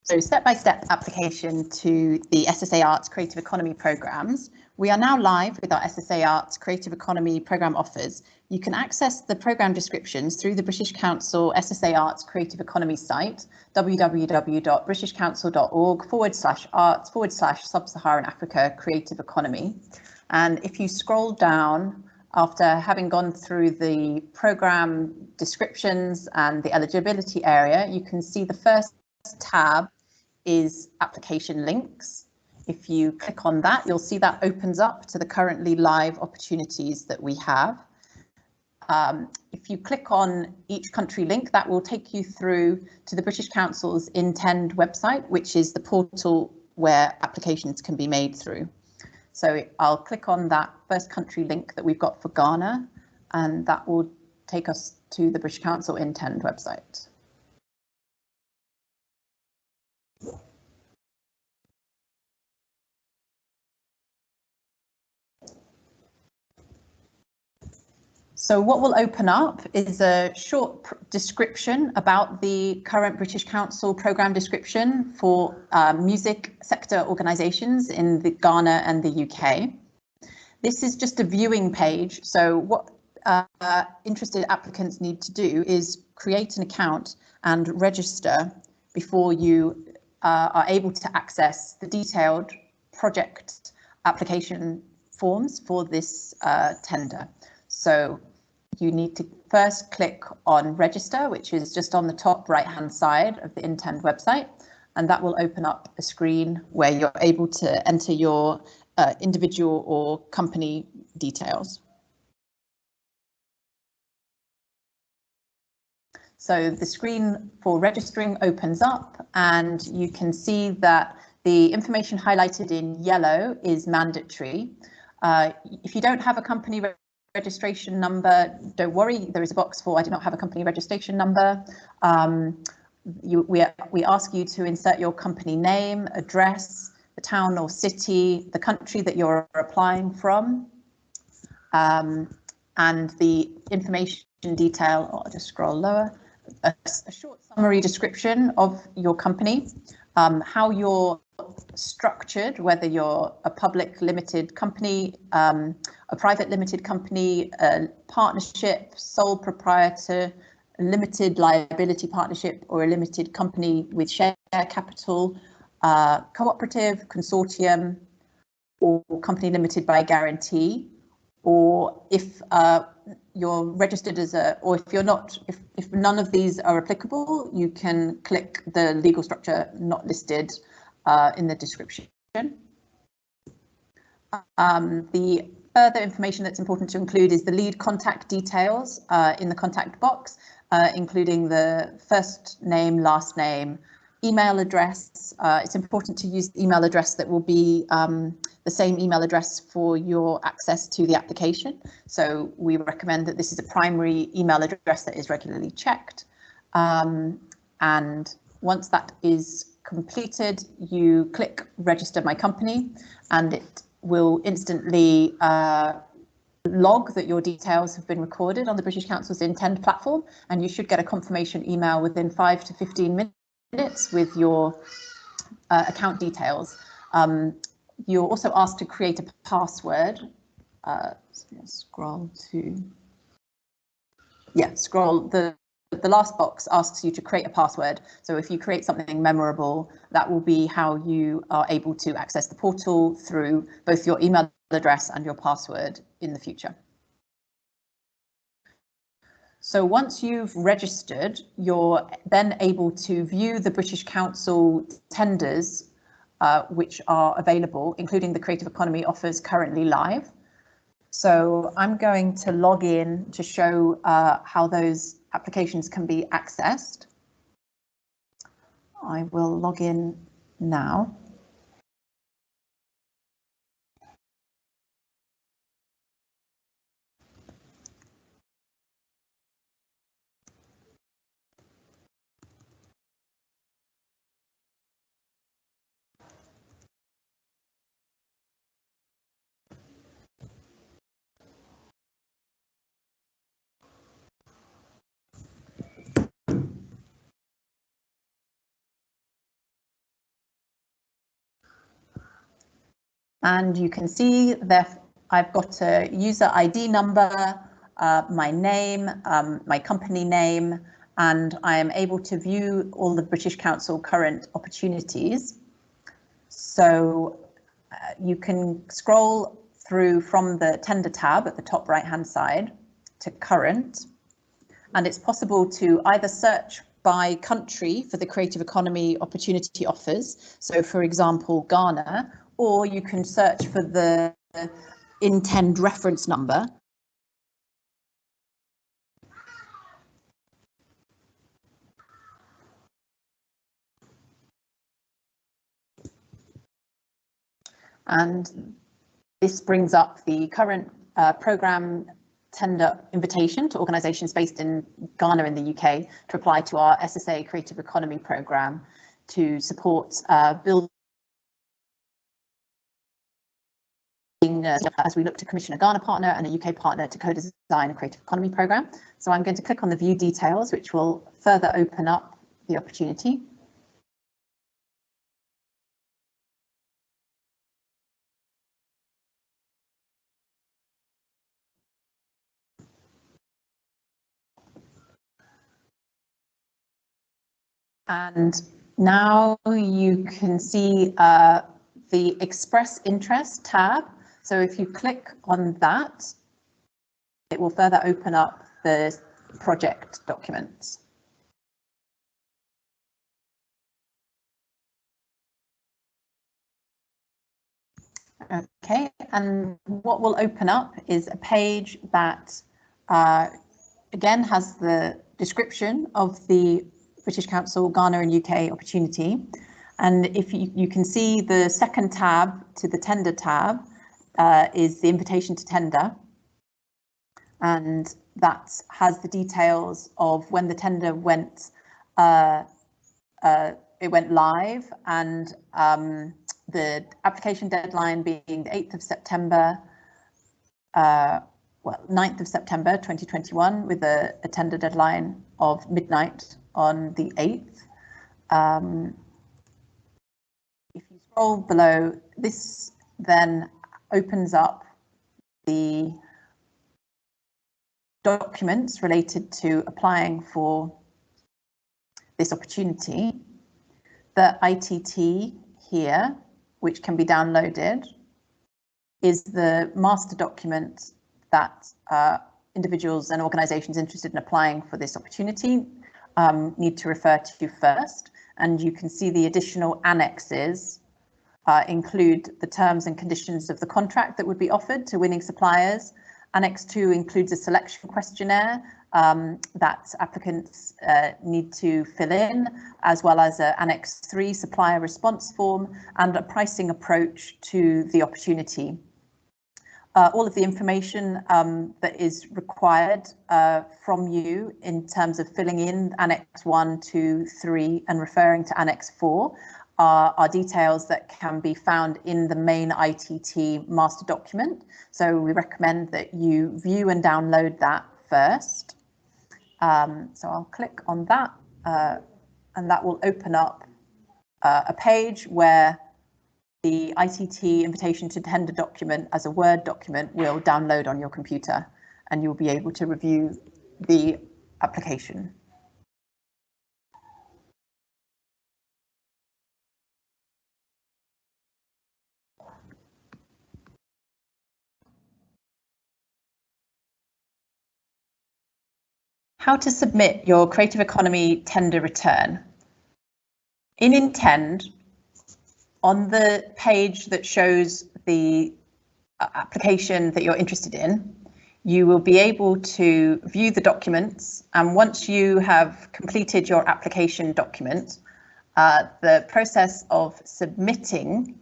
So step-by-step application to the SSA Arts Creative Economy programs. We are now live with our SSA Arts Creative Economy program offers. You can access the program descriptions through the British Council SSA Arts Creative Economy site, www.britishcouncil.org/arts/Sub-Saharan Africa Creative Economy. And if you scroll down, after having gone through the program descriptions and the eligibility area, you can see the first tab is application links. If you click on that, you'll see that opens up to the currently live opportunities that we have. If you click on each country link, that will take you through to the British Council's Intend website, which is the portal where applications can be made through. So I'll click on that first country link that we've got for Ghana, and that will take us to the British Council Intend website. So what will open up is a short description about the current British Council programme description for music sector organisations in the Ghana and the UK. This is just a viewing page, so what interested applicants need to do is create an account and register before you are able to access the detailed project application forms for this tender. So you need to first click on register, which is just on the top right hand side of the Intend website, and that will open up a screen where you're able to enter your individual or company details. So the screen for registering opens up, and you can see that the information highlighted in yellow is mandatory. If you don't have a company registration number, don't worry, there is a box for I do not have a company registration number. We ask you to insert your company name, address, the town or city, the country that you're applying from, and the information detail, I'll just scroll lower, a short summary description of your company, how you're structured, whether you're a public limited company, a private limited company, a partnership, sole proprietor, a limited liability partnership, or a limited company with share capital, cooperative, consortium, or company limited by guarantee, or if you're registered as a, or if you're not, if none of these are applicable, you can click the legal structure not listed in the description. The further information that's important to include is the lead contact details in the contact box, including the first name, last name, email address. It's important to use the email address that will be the same email address for your access to the application. So we recommend that this is a primary email address that is regularly checked. And once that is completed, you click register my company, and it will instantly log that your details have been recorded on the British Council's Intend platform, and you should get a confirmation email within 5 to 15 minutes with your account details. You're also asked to create a password. Scroll the last box asks you to create a password. So if you create something memorable, that will be how you are able to access the portal through both your email address and your password in the future. So once you've registered, you're then able to view the British Council tenders which are available, including the Creative Economy offers currently live. So I'm going to log in to show how those applications can be accessed. I will log in now. And you can see that I've got a user ID number, my name, my company name, and I am able to view all the British Council current opportunities. So you can scroll through from the tender tab at the top right-hand side to current, and it's possible to either search by country for the creative economy opportunity offers. So for example, Ghana, or you can search for the intend reference number. And this brings up the current programme tender invitation to organisations based in Ghana in the UK to apply to our SSA Creative Economy programme to support building as we look to commission a Ghana partner and a UK partner to co-design a creative economy programme. So I'm going to click on the view details, which will further open up the opportunity. And now you can see the Express Interest tab. So if you click on that, it will further open up the project documents. Okay, and what will open up is a page that again has the description of the British Council Ghana and UK opportunity. And if you can see the second tab to the tender tab is the invitation to tender. And that has the details of when the tender went, it went live, and the application deadline being the 8th of September, well, 9th of September 2021, with a tender deadline of midnight on the 8th. If you scroll below, this then opens up the documents related to applying for this opportunity. The ITT here, which can be downloaded, is the master document that individuals and organisations interested in applying for this opportunity need to refer to first. And you can see the additional annexes include the terms and conditions of the contract that would be offered to winning suppliers. Annex 2 includes a selection questionnaire that applicants need to fill in, as well as Annex 3 supplier response form and a pricing approach to the opportunity. All of the information that is required from you in terms of filling in Annex 1, 2, 3 and referring to Annex 4 are details that can be found in the main ITT master document. So we recommend that you view and download that first. So I'll click on that and that will open up a page where the ITT invitation to tender document as a Word document will download on your computer, and you'll be able to review the application. How to submit your Creative Economy tender return. In Intend, on the page that shows the application that you're interested in, you will be able to view the documents, and once you have completed your application document, the process of submitting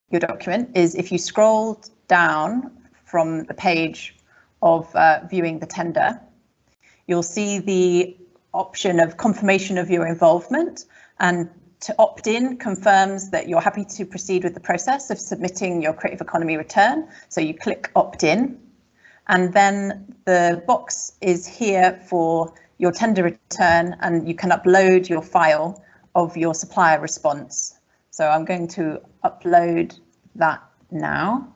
your document is if you scroll down from the page of viewing the tender, you'll see the option of confirmation of your involvement, and to opt in confirms that you're happy to proceed with the process of submitting your Creative Economy return. So you click opt in, and then the box is here for your tender return, and you can upload your file of your supplier response. So I'm going to upload that now.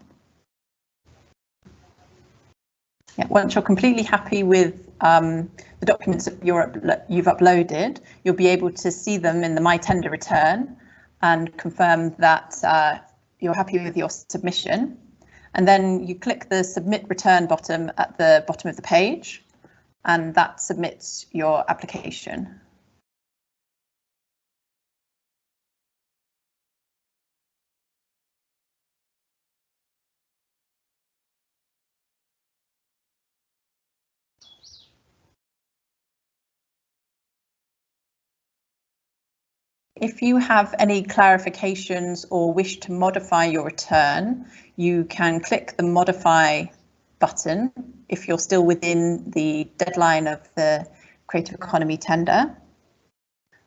Yeah, once you're completely happy with the documents that you've uploaded, you'll be able to see them in the My Tender return and confirm that you're happy with your submission. And then you click the Submit Return button at the bottom of the page, and that submits your application. If you have any clarifications or wish to modify your return, you can click the Modify button if you're still within the deadline of the Creative Economy tender,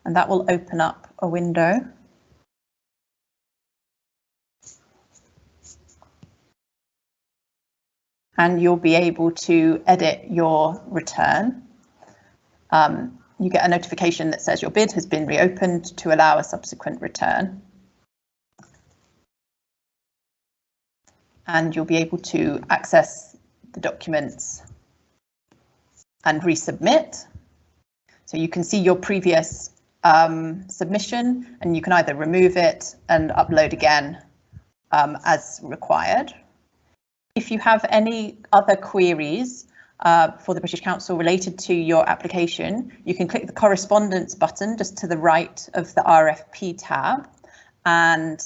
and that will open up a window. And you'll be able to edit your return. You get a notification that says your bid has been reopened to allow a subsequent return. And you'll be able to access the documents and resubmit. So you can see your previous submission, and you can either remove it and upload again as required. If you have any other queries for the British Council related to your application, you can click the correspondence button just to the right of the RFP tab and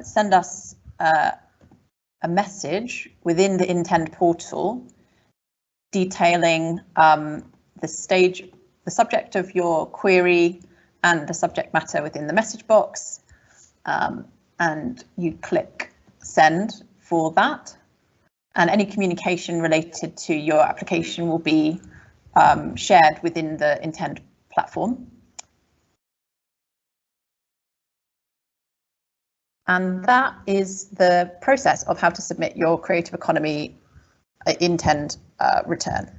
send us a message within the Intend portal detailing the subject of your query and the subject matter within the message box, and you click send for that. And any communication related to your application will be shared within the Intend platform. And that is the process of how to submit your Creative Economy Intend return.